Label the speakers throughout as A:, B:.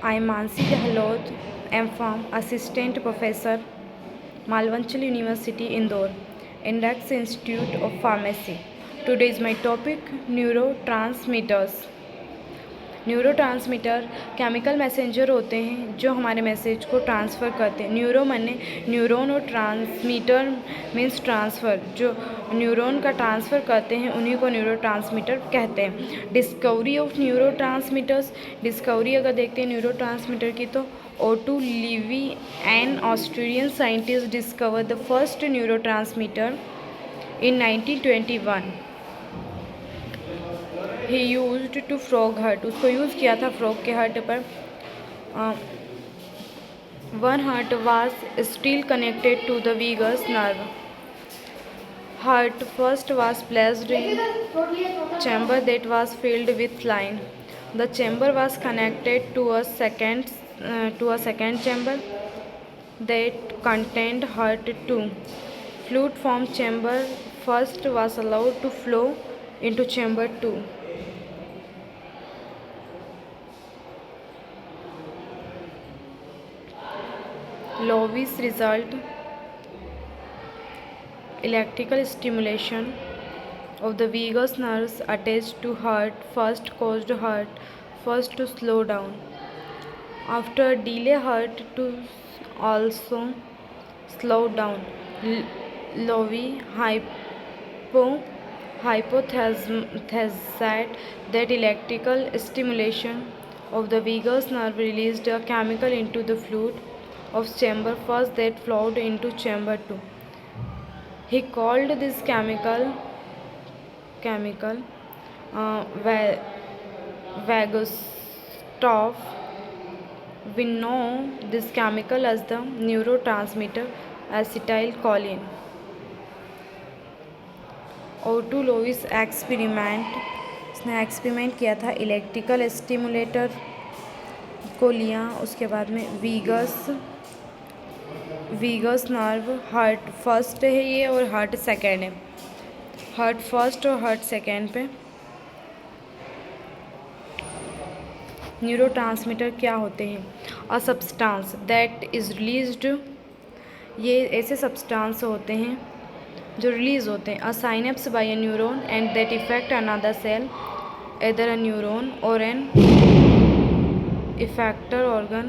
A: I am Mansi Gehlot, M.Pharm, Assistant Professor, Malvanchal University, Indore, Index Institute of Pharmacy. Today is my topic neurotransmitters. Neurotransmitter chemical messenger होते हैं जो हमारे message को transfer करते हैं. Neuro माने neuron और ट्रांसमीटर मीन्स ट्रांसफ़र. जो न्यूरॉन का ट्रांसफ़र करते हैं उन्हीं को न्यूरोट्रांसमीटर कहते हैं. Discovery of neurotransmitters. डिस्कवरी अगर देखते हैं न्यूरोट्रांसमीटर की तो Otto Loewi an Australian scientist discover the first neurotransmitter in 1921. He used to frog heart. उसको यूज़ किया था फ्रॉग के हर्ट पर. One heart was still connected to the vagus nerve. Heart first was placed in chamber that was filled with line. The chamber was connected to a second chamber that contained heart too. Fluid from chamber first was allowed to flow into chamber 2. Lovis result. Electrical stimulation of the vagus nerves attached to heart first caused heart first to slow down. After delay heart to also slow down. Lovi hypothesized that electrical stimulation of the vagus nerve released a chemical into the fluid of chamber first that flowed into chamber 2. He called this chemical vagostoff. We know this chemical as the neurotransmitter acetylcholine. Otto Loewi's experiment. उसने experiment किया था. Electrical stimulator को लिया. उसके बाद में वीगस nerve. Heart first है ये और हार्ट सेकेंड है. हार्ट फर्स्ट और हार्ट सेकेंड पे. न्यूरोट्रांसमीटर क्या होते हैं? A substance that is released. ये ऐसे सब्सटेंस होते हैं जो रिलीज़ होते हैं. A synapse by a neuron and that effect another cell either a neuron or an effector organ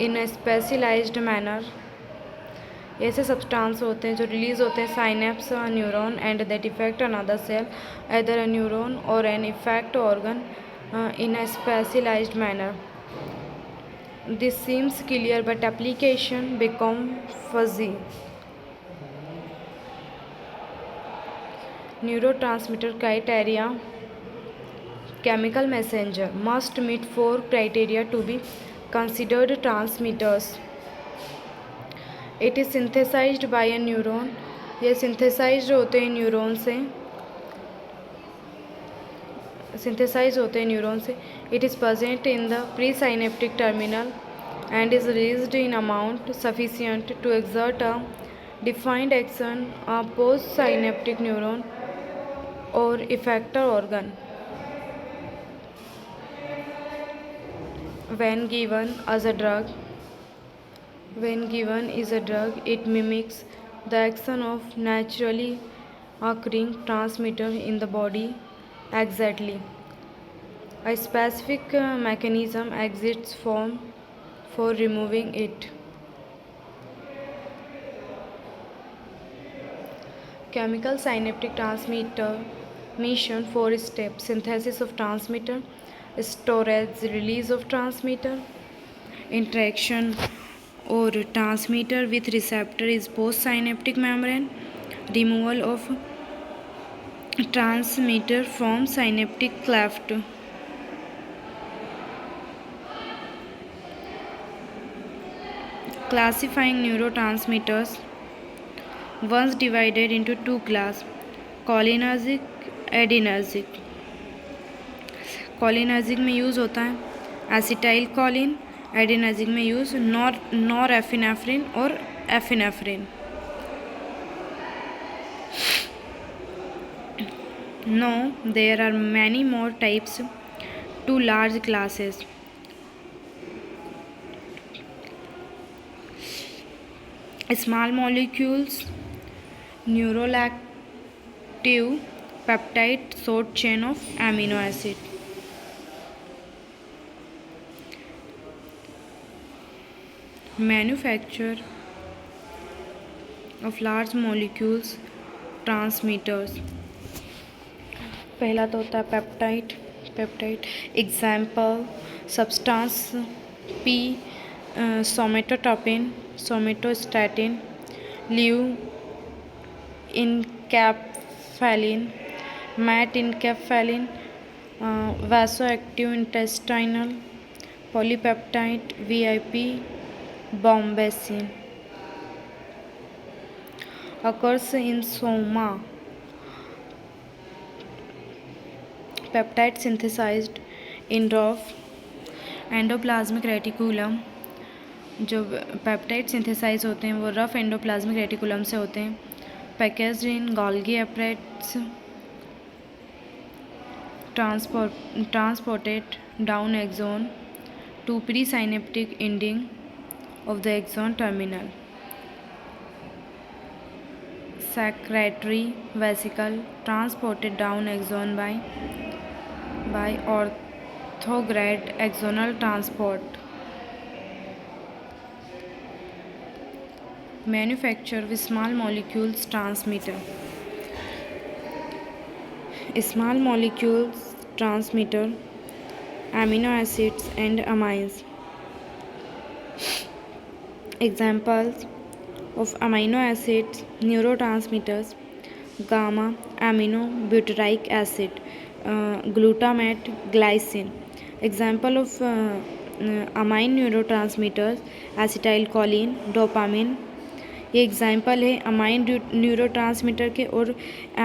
A: in a specialized manner. ऐसे सब्सटेंस होते हैं जो रिलीज़ होते हैं synapse neuron and that effect another cell either a neuron or an effector organ in a specialized manner. This seems clear but application become fuzzy. Neurotransmitter criteria. Chemical messenger must meet 4 criteria to be considered transmitters. It is synthesized by a neuron. ये synthesized होते हैं neuron से. It is present in the presynaptic terminal and is released in amount sufficient to exert a defined action on postsynaptic neuron or effector organ. When given is a drug, it mimics the action of naturally occurring transmitter in the body exactly. A specific mechanism exists for removing it. Chemical synaptic transmitter mission 4 steps: synthesis of transmitter, storage, release of transmitter, interaction or transmitter with receptor is postsynaptic membrane, removal of transmitter from synaptic cleft. Classifying neurotransmitters. Once divided into 2 classes: cholinergic, adrenergic. Cholinergic में use होता है acetyl Colin. Adrenergic में use नॉरएफिनेफ्रिन और epinephrine. No, there are many more types. 2 large classes: Small molecules, neuroactive peptide, short chain of amino acid. Manufacture of large molecules transmitters. पहला तो होता है peptide example substance P somatostatin leu enkephalin met enkephalin vasoactive intestinal polypeptide VIP bombesin occurs in soma. Peptide synthesized in rough endoplasmic reticulum. जो peptide synthesize होते हैं वो rough endoplasmic reticulum से होते हैं. Packaged in Golgi apparatus transported down axon to presynaptic ending of the axon terminal. Secretory vesicle transported down axon by orthograde axonal transport. Manufacture with small molecules transmitter. Small molecules transmitter amino acids and amines. Examples of amino acids neurotransmitters gamma amino butyric acid glutamate glycine. Example of amine neurotransmitters acetylcholine dopamine. ये example है amine neurotransmitter के. और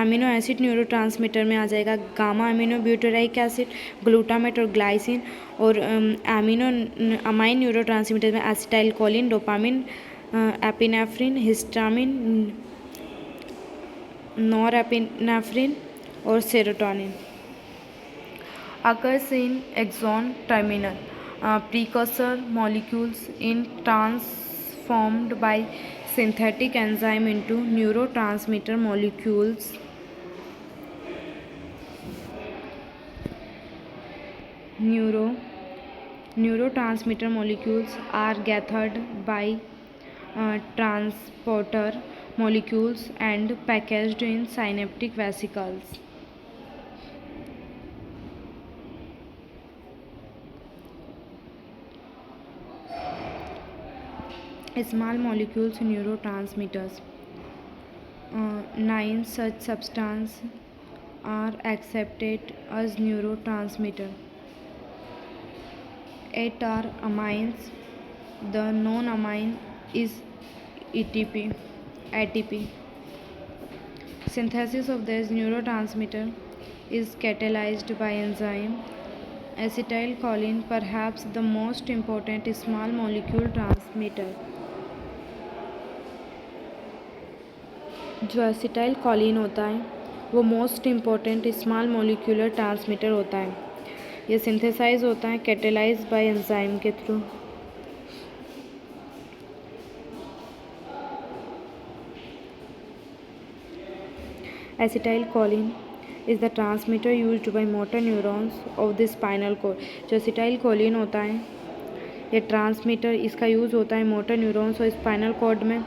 A: amino acid neurotransmitter में आ जाएगा gamma amino butyric acid glutamate और glycine. और amine neurotransmitter में acetylcholine dopamine epinephrine histamine norepinephrine और serotonin. occurs in axon terminal. Precursor molecules in transformed by synthetic enzyme into neurotransmitter molecules. Neurotransmitter molecules are gathered by transporter molecules and packaged in synaptic vesicles. Small molecules neurotransmitters. 9 such substances are accepted as neurotransmitter. 8 are amines. The non-amine is ATP. Synthesis of this neurotransmitter is catalyzed by enzyme. Acetylcholine, perhaps the most important small molecule transmitter. जो acetylcholine होता है वो most important small molecular transmitter होता है. ये synthesize होता है catalyze by enzyme के through. Acetylcholine is the transmitter used by motor neurons of the spinal cord. जो एसिटाइलकोलिन होता है ये ट्रांसमीटर इसका यूज़ होता है मोटर न्यूरॉन्स और स्पाइनल कॉर्ड में.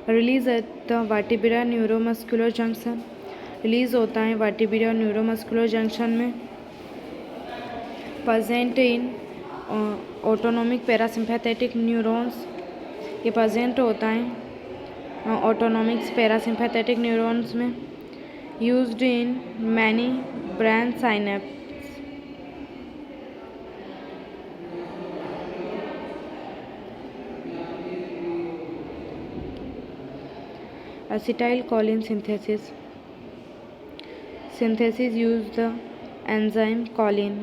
A: Release at the vertebra neuromuscular junction. Release होता है वर्टिब्रा न्यूरोमस्कुलर जंक्शन में. Present in autonomic parasympathetic neurons. ये प्रेजेंट होता है ऑटोनोमिक पैरासिम्पैथेटिक न्यूरॉन्स में. Used in many brain synapse. Acetylcholine synthesis use the enzyme choline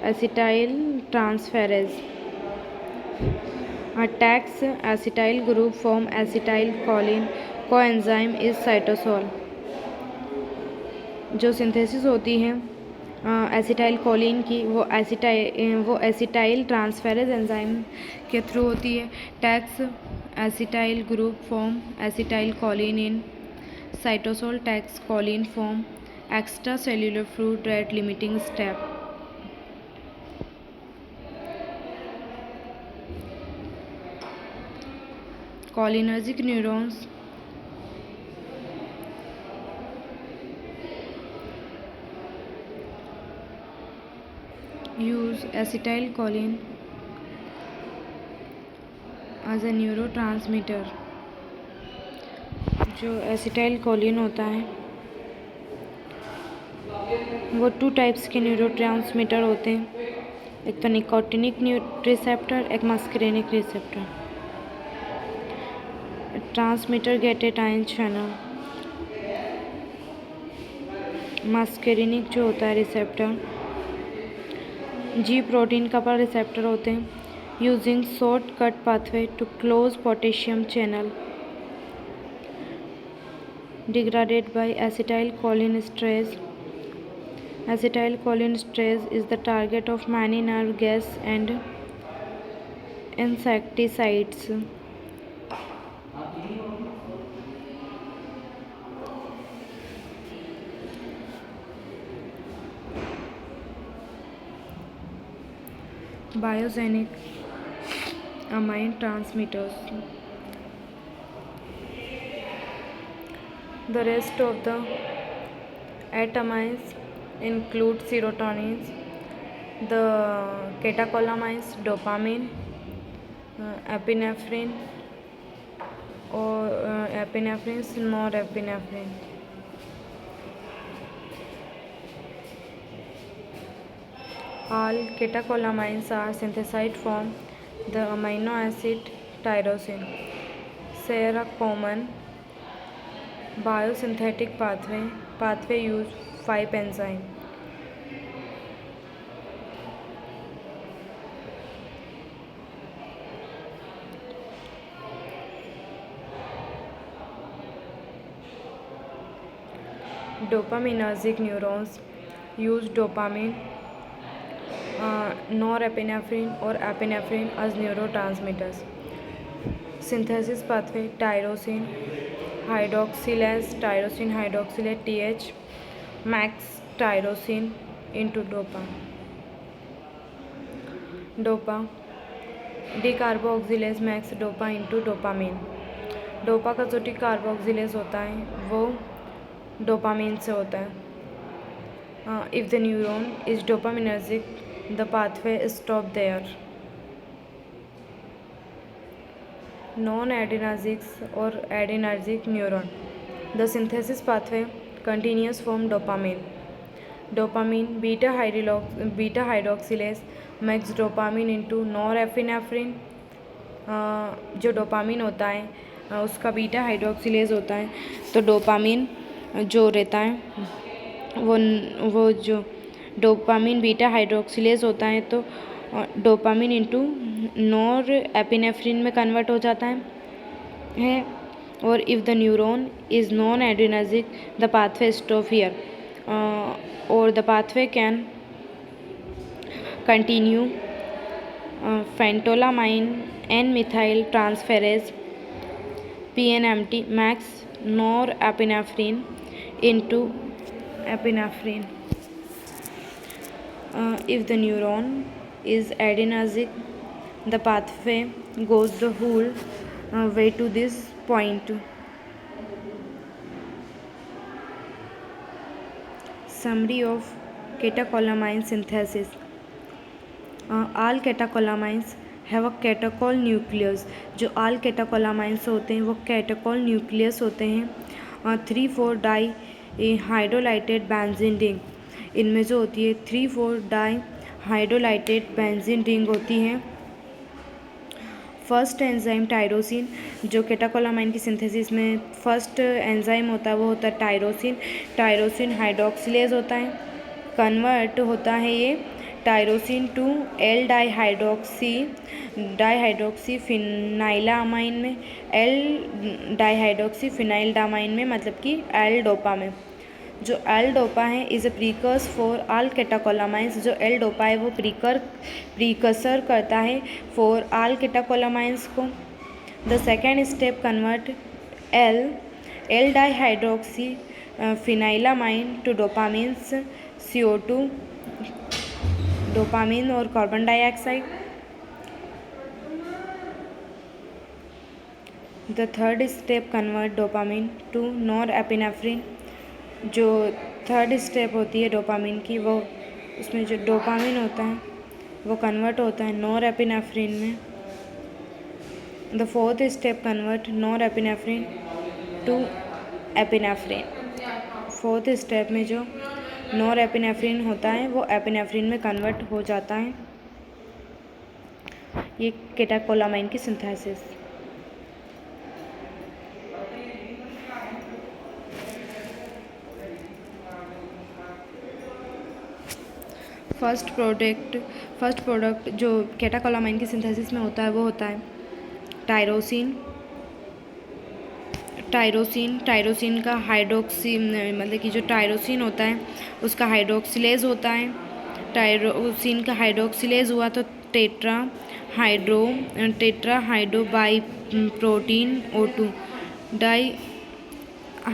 A: acetyl transferase. Attacks acetyl group form acetylcholine coenzyme is cytosol. जो synthesis होती है acetyl choline की, वो acetyl transferase enzyme के through होती है। Takes acetyl group from acetyl choline in cytosol takes choline from extra cellular fluid rate limiting step. Cholinergic neurons use acetylcholine as a neurotransmitter। जो acetylcholine होता है वो 2 types के न्यूरोट्रांसमीटर होते हैं, एक तो निकोटिनिक रिसेप्टर, एक muscarinic receptor. Transmitter gated ion channel. Muscarinic जो होता है receptor G protein couple receptor होते हैं, using short cut pathway to close potassium channel degraded by acetylcholinesterase। Acetylcholinesterase is the target of many nerve gas and insecticides। Biogenic amine transmitters। The rest of the atamines include serotonins, the catecholamines, dopamine, epinephrine or epinephrine, norepinephrine। All catecholamines are synthesized from the amino acid tyrosine। Share a common biosynthetic pathway use 5 enzyme। Dopaminergic neurons use dopamine, norepinephrine or epinephrine as neurotransmitters। Synthesis pathway tyrosine hydroxylase TH max tyrosine into dopa decarboxylase max dopa into dopamine। Dopa का जो डिकार्बोक्सिलेज होता है वो dopamine से होता है। If the neuron is dopaminergic the pathway stop there. Non adrenergic और adrenergic neuron the synthesis pathway continues from dopamine beta hydroxylase makes dopamine into norepinephrine. जो डोपामीन होता है उसका बीटा हाइड्रोक्सिलेज होता है, तो डोपामीन जो रहता है वो जो डोपामीन बीटा हाइड्रोक्सिलेज होता है तो डोपामीन इंटू नॉर एपिनेफ्रिन में कन्वर्ट हो जाता है। और if the neuron is non adrenergic the pathway stop here और the pathway can continue phentolamine N methyl transferase PNMT max norepinephrine into epinephrine। If the neuron is adrenergic the pathway goes the whole way to this point। Summary of catecholamine synthesis। all catecholamines have a catechol nucleus. जो all catecholamines होते हैं वो कैटाकॉल nucleus होते हैं। 3,4 die हाइड्रोलाइटेड benzene ring, इनमें जो होती है 3,4 डाई हाइड्रोलाइटेड बेंजीन रिंग होती है। फर्स्ट एंजाइम टायरोसिन, जो कैटाकोलामाइन की सिंथेसिस में फर्स्ट एंजाइम होता है वो होता है टायरोसिन हाइड्रोक्सिलेज होता है। कन्वर्ट होता है ये टायरोसिन टू एल डाईहाइड्रोक्सी फिनाइलामाइन में, एल डाईहाइड्रोक्सी फिनाइलडामाइन में, मतलब कि एल डोपा में। जो एल डोपा है is a precursor for all catecholamines. जो एल डोपा है वो प्रीकर्सर करता है फॉर ऑल कैटाकोलामाइंस को। The second step convert L dihydroxy phenylamine to dopamines CO2 dopamine और carbon dioxide. The third step convert dopamine to norepinephrine. जो third step होती है डोपामीन की, वो उसमें जो डोपामीन होता है वो कन्वर्ट होता है नॉर एपिनेफ्रिन में। The fourth step convert norepinephrine to epinephrine. Fourth step में जो नॉर एपिनेफ्रिन होता है वो एपिनेफ्रिन में कन्वर्ट हो जाता है। ये कैटाकोलामाइन की सिंथेसिस। फर्स्ट प्रोडक्ट जो कैटाकोलामाइन की सिंथेसिस में होता है वो होता है टायरोसिन का हाइड्रोक्सी मतलब कि जो टायरोसिन होता है उसका हाइड्रोक्सिलेज होता है। टायरोसिन का हाइड्रोक्सिलेज हुआ तो tetrahydrobiopterin O2 die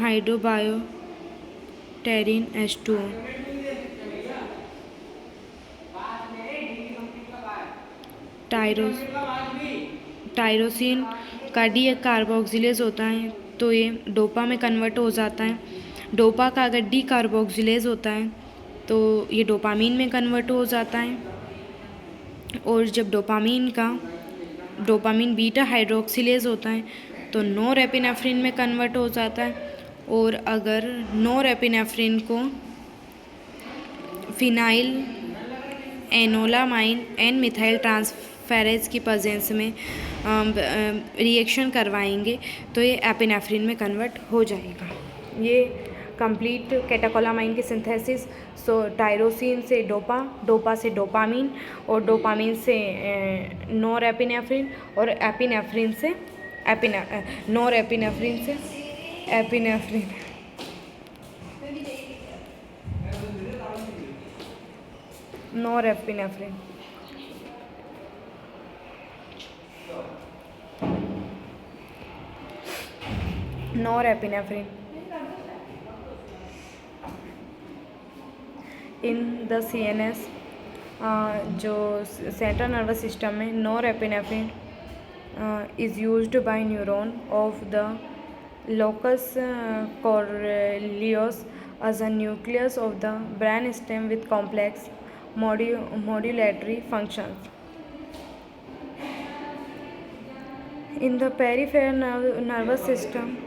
A: हाइड्रोबायोटेरिन H2O। Tyrosine का डी कार्बोक्सिलेज होता है तो ये डोपा में कन्वर्ट हो जाता है। डोपा का अगर डी कार्बोक्सिलेज होता है तो ये डोपामीन में कन्वर्ट हो जाता है। और जब डोपामीन बीटा हाइड्रोक्सिलेज होता है तो नॉरएपिनेफ्रिन में कन्वर्ट हो जाता है। और अगर नॉरएपिनेफ्रिन को phenylethanolamine N methyl transferase की प्रेजेंस में रिएक्शन करवाएंगे तो ये एपिनेफ्रिन में कन्वर्ट हो जाएगा। ये कंप्लीट कैटाकोलामाइन की सिंथेसिस। सो टायरोसिन से डोपा से डोपामीन और डोपामीन से नॉरएपिनेफ्रिन और एपिनेफ्रिन से नॉरएपिनेफ्रिन से epinephrine. Norepinephrine in the CNS जो सेंट्रल नर्वस सिस्टम में norepinephrine is used by neuron of the locus coeruleus as a nucleus of the brain stem with complex modulatory functions. In the peripheral nervous system,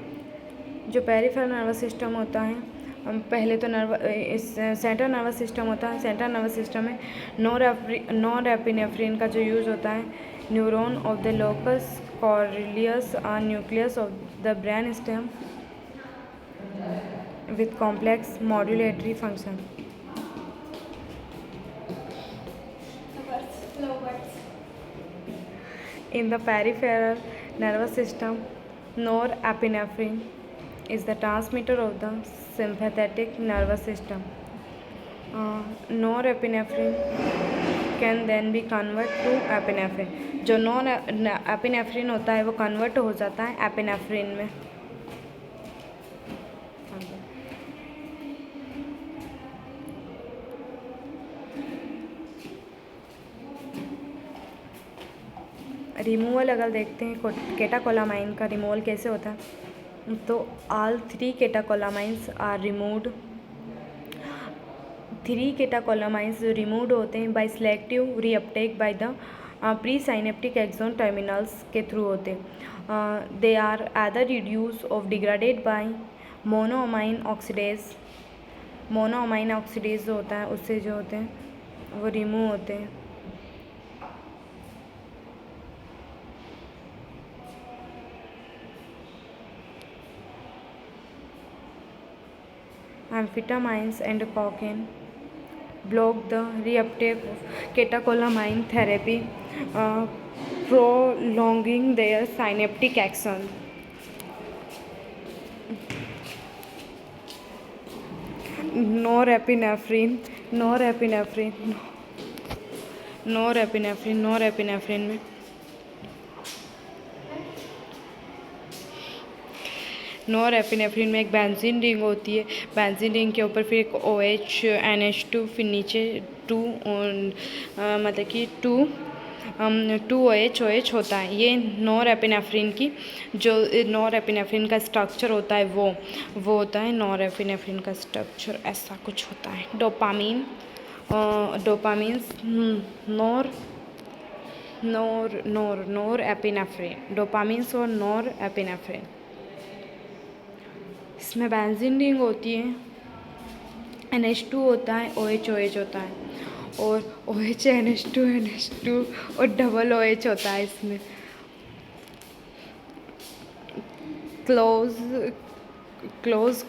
A: जो peripheral nervous system होता है, पहले तो central nervous system होता है। Central nervous system में norepinephrine का जो यूज़ होता है न्यूरॉन ऑफ द लोकस कोर्लियस और nucleus of the brain stem with complex modulatory function. In the peripheral nervous system, norepinephrine is the transmitter of the sympathetic nervous system. Norepinephrine can then be converted to epinephrine. जो non epinephrine होता है वो convert हो जाता है epinephrine में। Removal अगर देखते हैं कैटाकोलामाइन का रिमूवल कैसे होता है, तो all 3 catecholamines are removed. 3 catecholamines जो रिमूव्ड होते हैं by selective reuptake by the presynaptic axon terminals के थ्रू होते हैं। They are other reduce of degraded by monoamine oxidase जो होता है उससे जो होते हैं वो रिमूव होते हैं। Amphetamines and cocaine block the reuptake of catecholamine therapy, prolonging their synaptic action. Norepinephrine norepinephrine norepinephrine norepinephrine में नॉरएपिनेफ्रिन में एक बेंजीन रिंग होती है। बेंजीन रिंग के ऊपर फिर एक OH NH2 फिर नीचे 2 मतलब कि 2 OH होता है। ये नॉरएपिनेफ्रिन की जो नॉरएपिनेफ्रिन का स्ट्रक्चर होता है वो होता है नॉरएपिनेफ्रिन का स्ट्रक्चर ऐसा कुछ होता है। डोपामीन नॉरएपिनेफ्रिन डोपामीन्स और नॉरएपिनेफ्रिन। इसमें बेंजीन रिंग होती है, NH2 होता है, OH होता है और OH NH2 और डबल OH होता है इसमें। क्लोज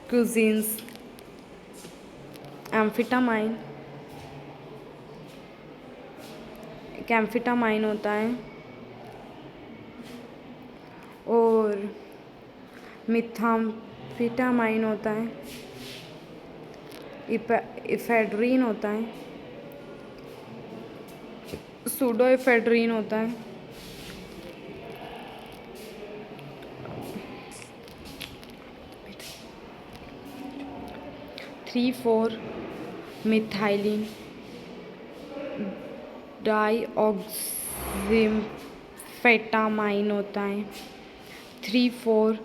A: कुजीन्स कैम्फिटामाइन होता है और मिथाम्फिटामाइन होता है, इफेड्रीन होता है, सूडोइफेड्रीन होता है, (3,4) मिथाइलिन डाइऑक्सिफेटामाइन होता है, 3,4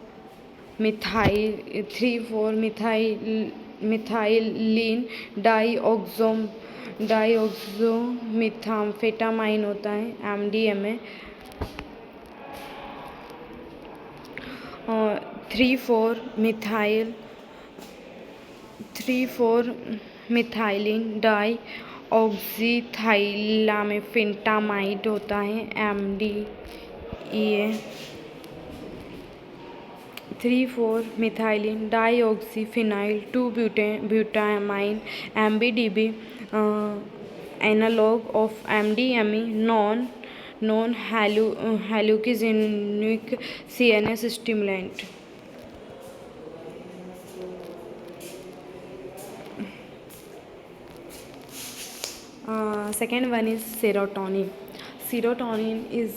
A: मिथाइलिन डाइऑक्सोमिथाम्फेटामाइन होता है, MDMA। 3,4 मिथाइलिन डाइऑक्सीथाइलामेफेंटामाइड होता है, MDEA। 3,4 मिथाइलिन डाइऑक्सीफिनाइल 2-ब्यूटामाइन MBDB analog of MDMA non hallucinogenic CNS stimulant. Second one is serotonin. Serotonin is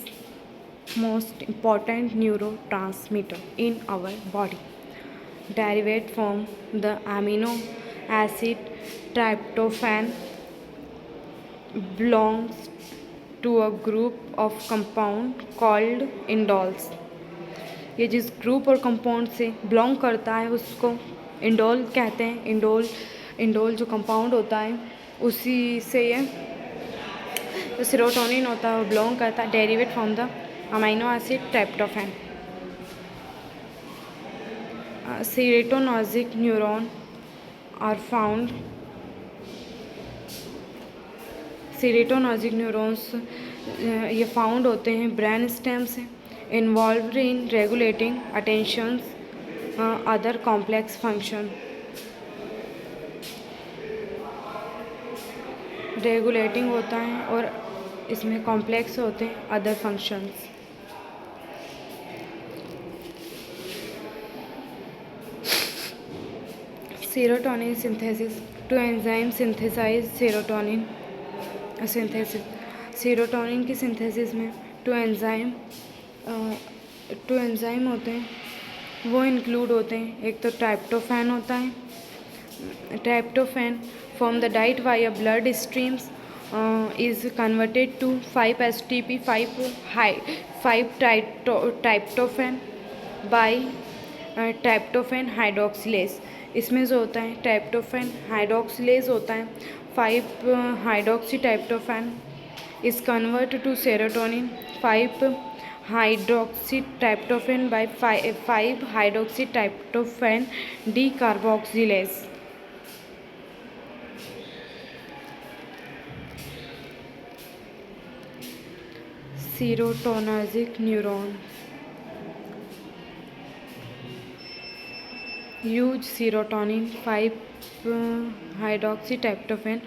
A: most important neurotransmitter in our body, derived from the amino acid tryptophan, belongs to a group of compound called indoles. ये जिस group और compound से belong करता है उसको indole कहते हैं। Indole जो कंपाउंड होता है उसी से ये जो सेरोटोनिन होता है वो बिलोंग करता है, derivate from the amino acid tryptophan. Serotonergic neuron are found serotonergic neurons ये फाउंड होते हैं ब्रेन स्टेम से, involved in regulating attention other complex function. Regulating होता है और इसमें कॉम्प्लेक्स होते हैं other functions. Serotonin synthesis two enzyme synthesize serotonin की सिंथेसिस में टू एंजाइम होते हैं, वो इंक्लूड होते हैं। एक तो ट्राइप्टोफैन होता है, ट्राइप्टोफैन from the diet via blood streams is converted to 5-HTP 5-tryptophan by tryptophan hydroxylase। इसमें जो होता है ट्राइप्टोफैन हाइड्रोक्सिलेज होता है, 5-hydroxytryptophan is converted to serotonin 5-hydroxytryptophan by 5-hydroxytryptophan decarboxylase। Serotonergic neuron use serotonin 5-hydroxytryptophan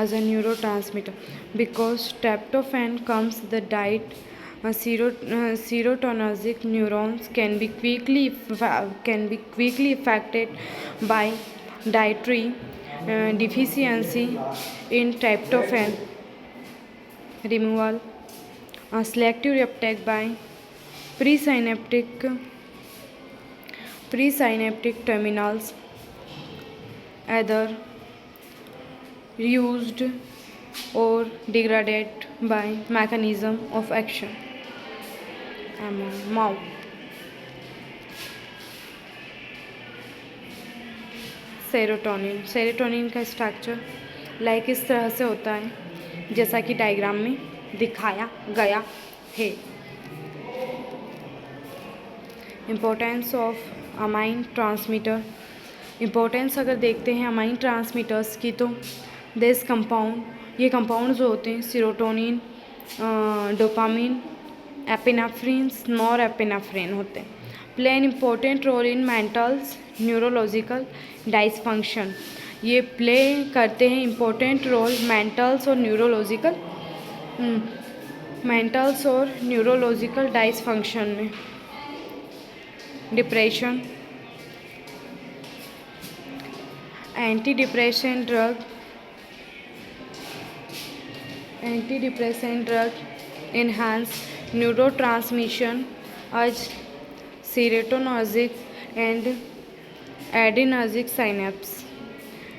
A: as a neurotransmitter because tryptophan comes the diet. Serotonergic neurons can be quickly affected by dietary deficiency in tryptophan removal, selective uptake by presynaptic terminals, either used or degraded by mechanism of action. MAO. Serotonin का structure like इस तरह से होता है जैसा कि diagram में दिखाया गया है। Importance of amine transmitter. Importance अगर देखते हैं अमाइन ट्रांसमीटर्स की तो दिस कंपाउंड, ये कंपाउंड जो होते हैं सीरोटोनिन, डोपामिन, एपिनेफ्रिन, नॉरएपिनेफ्रिन होते हैं, play an important role in mentals neurological dysfunction. ये प्ले करते हैं इम्पोर्टेंट रोल मेंटल्स और न्यूरोलॉजिकल डिसफंक्शन में। Depression, anti depression drug enhance neurotransmission as serotonergic and adrenergic synapse।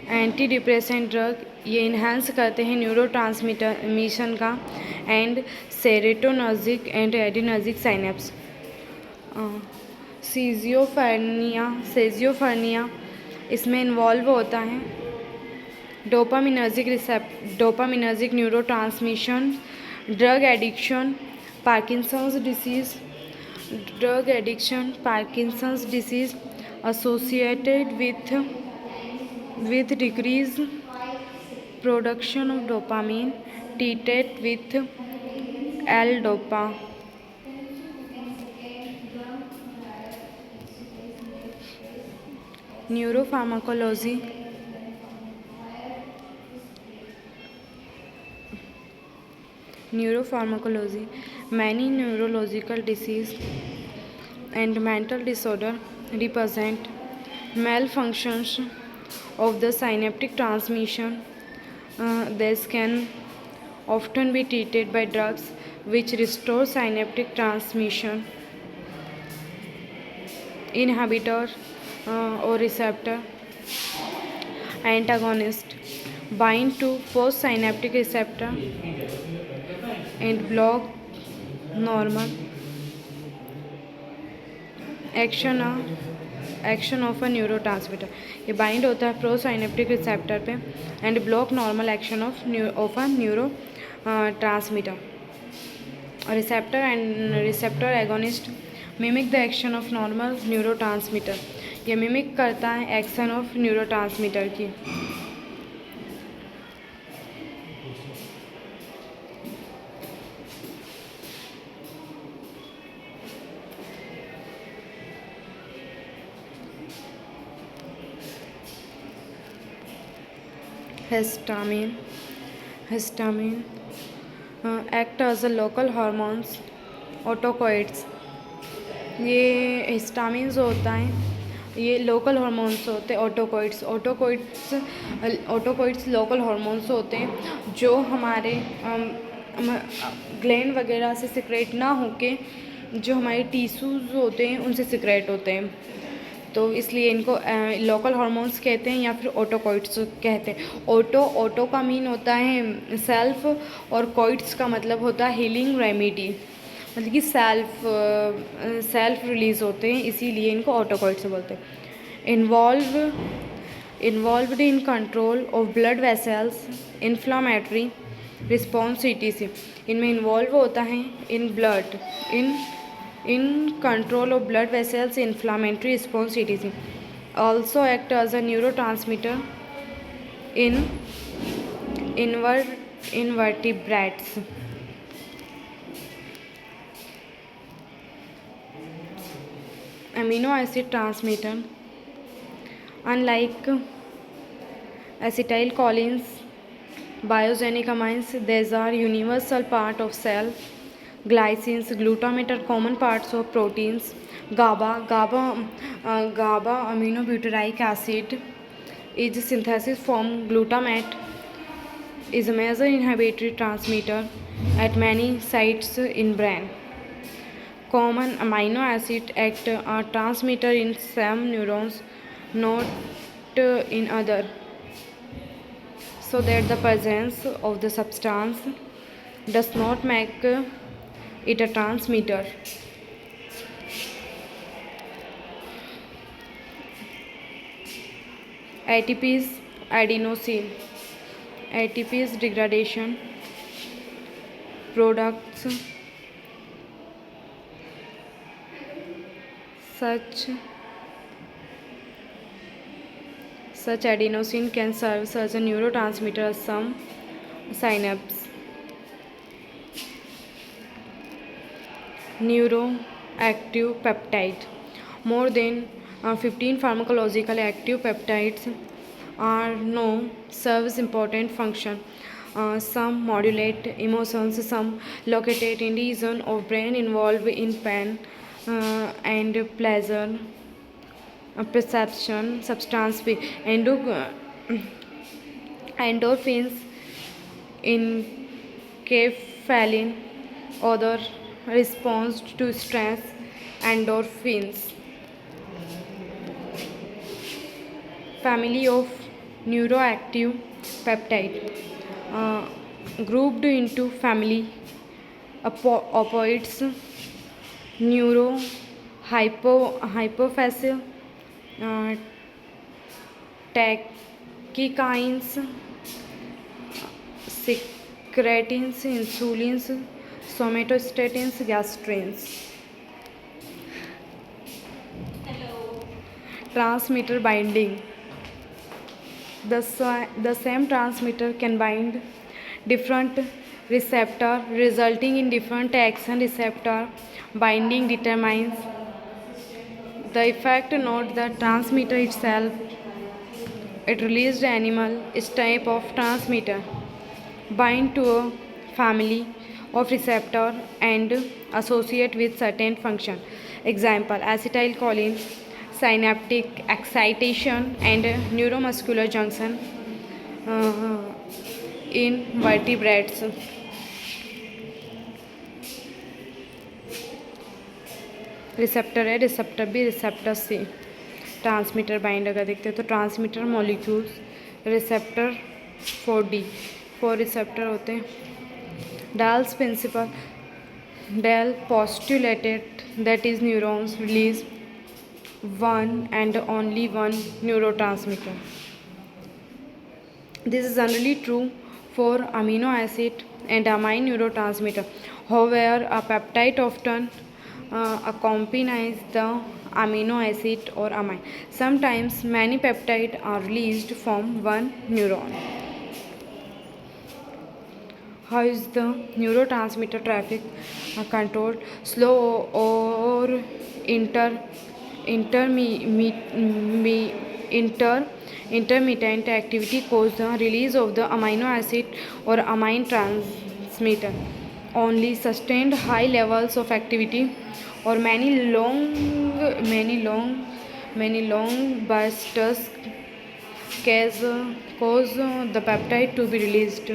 A: Anti depressant drug ये enhance करते हैं न्यूरोट्रांसमिशन का and serotonergic and adrenergic synapse. Schizophrenia इसमें इन्वॉल्व होता है dopaminergic neurotransmission, drug addiction, Parkinson's disease associated with decreased production of dopamine, treated with L-Dopa। Neuropharmacology. Many neurological disease and mental disorder represent malfunctions of the synaptic transmission. This can often be treated by drugs which restore synaptic transmission. Inhibitor or receptor antagonist bind to postsynaptic receptor and block normal action of a neurotransmitter। ये bind होता है प्रोसाइनेप्टिक receptor पे and block normal action of a neuro transmitter. Receptor agonist mimic the action of normal neurotransmitter. ये mimic करता है action of neurotransmitter की। Histamine act as a local hormones ऑटोकॉइड्स। ये histamine जो होता है ये लोकल हार्मोन्स होते हैं। ऑटोकॉइड्स लोकल हार्मोन्स होते हैं जो हमारे ग्लैंड वगैरह से सिक्रेट ना होके जो हमारे टिश्यूज़ होते हैं उनसे सिक्रेट होते हैं, तो इसलिए इनको लोकल हार्मोन्स कहते हैं या फिर ऑटोकॉइड्स कहते हैं। ऑटो का मीन होता है सेल्फ और कॉइड्स का मतलब होता है हीलिंग रेमेडी, मतलब कि सेल्फ रिलीज़ होते हैं, इसीलिए इनको ऑटोकॉइड्स बोलते हैं। Involved in control of blood vessels, inflammatory response etc। इनमें इन्वॉल्व होता है in control of blood vessels, inflammatory response etc। also act as a neurotransmitter in invertebrates। amino acid transmitter unlike acetylcholines, biogenic amines, these are universal part of cell। glycines, glutamate are common parts of proteins। GABA aminobutyric acid is synthesis from glutamate is a major inhibitory transmitter at many sites in brain. Common amino acid act a transmitter in some neurons, not in other, so that the presence of the substance does not make it a transmitter. ATP's adenosine. ATP's degradation products such adenosine can serve as a neurotransmitter at some synapse. Neuroactive peptide. More than 15 pharmacologically active peptides are known serves important function. Some modulate emotions, some locate in region of brain involved in pain and pleasure perception. Substance P. Endorphins, enkephalin, other response to stress, endorphins. Family of neuroactive peptide grouped into family opioids, hypophyseal, tachykines, secretins, insulins, somatostatins, gastrins. Transmitter binding. The same transmitter can bind different receptor, resulting in different action. Receptor binding determines the effect, not the transmitter itself. It released animal is type of transmitter bind to a family of receptor and associate with certain function. Example: acetylcholine, synaptic excitation and neuromuscular junction in vertebrates. Receptor है, receptor भी, receptor सी। Transmitter bind अगर देखते हैं तो transmitter molecules, receptor 4D, 4 receptor होते हैं। Dall's principle. Dall postulated that is neurons release one and only one neurotransmitter. This is generally true for amino acid and amine neurotransmitter. However, a peptide often accompanies the amino acid or amine. Sometimes many peptides are released from one neuron. How is the neurotransmitter traffic controlled? Slow or intermittent activity causes the release of the amino acid or amine transmitter. Only sustained high levels of activity or many long bursts cause the peptide to be released.